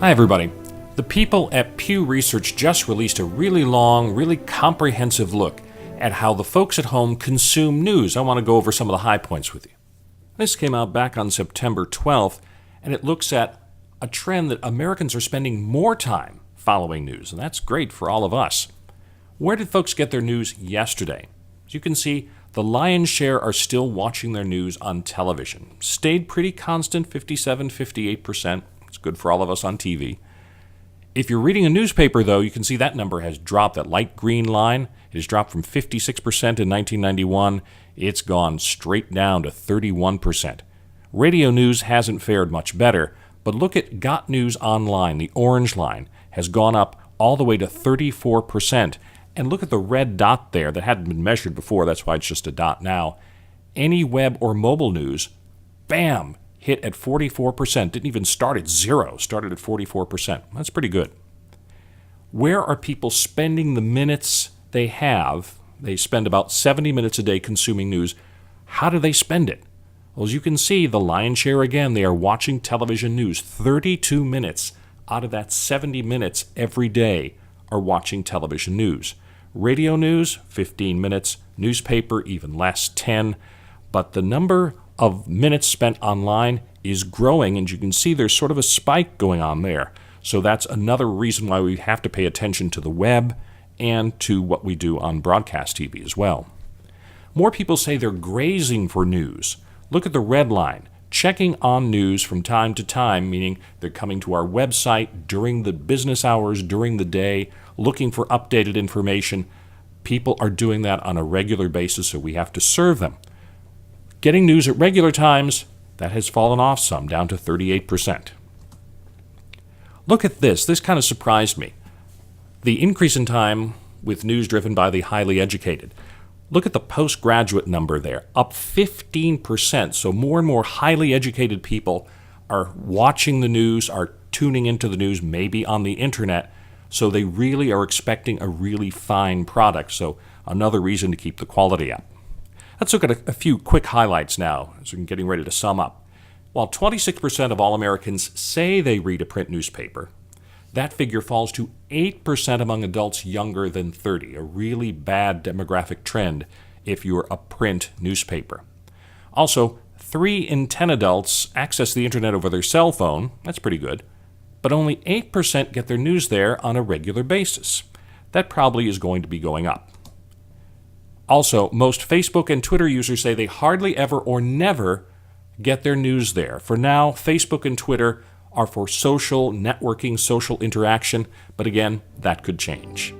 Hi, everybody. The people at Pew Research just released a really long, really comprehensive look at how the folks at home consume news. I want to go over some of the high points with you. This came out back on September 12th, and it looks at a trend that Americans are spending more time following news, and that's great for all of us. Where did folks get their news yesterday? As you can see, the lion's share are still watching their news on television. Stayed pretty constant, 57-58%. It's good for all of us on TV. If you're reading a newspaper, though, you can see that number has dropped. That light green line, it has dropped from 56% in 1991. It's gone straight down to 31%. Radio news hasn't fared much better, but look at Got News Online. The orange line has gone up all the way to 34%. And look at the red dot there that hadn't been measured before. That's why it's just a dot now. Any web or mobile news, bam, hit at 44%. Didn't even start at zero. Started at 44%. That's pretty good. Where are people spending the minutes they have? They spend about 70 minutes a day consuming news. How do they spend it? Well, as you can see, the lion's share again, they are watching television news. 32 minutes out of that 70 minutes every day are watching television news. Radio news, 15 minutes. Newspaper, even less, 10. But the number of minutes spent online is growing, and you can see there's sort of a spike going on there. So that's another reason why we have to pay attention to the web and to what we do on broadcast TV as well. More people say they're grazing for news. Look at the red line. Checking on news from time to time, meaning they're coming to our website during the business hours, during the day, looking for updated information. People are doing that on a regular basis, so we have to serve them. Getting news at regular times, that has fallen off some, down to 38%. Look at this. This kind of surprised me. The increase in time with news driven by the highly educated. Look at the postgraduate number there, up 15%. So more and more highly educated people are watching the news, are tuning into the news, maybe on the internet. So they really are expecting a really fine product. So another reason to keep the quality up. Let's look at a few quick highlights now as we're getting ready to sum up. While 26% of all Americans say they read a print newspaper, that figure falls to 8% among adults younger than 30, a really bad demographic trend if you're a print newspaper. Also, 3 in 10 adults access the internet over their cell phone. That's pretty good. But only 8% get their news there on a regular basis. That probably is going to be going up. Also, most Facebook and Twitter users say they hardly ever or never get their news there. For now, Facebook and Twitter are for social networking, social interaction, but again, that could change.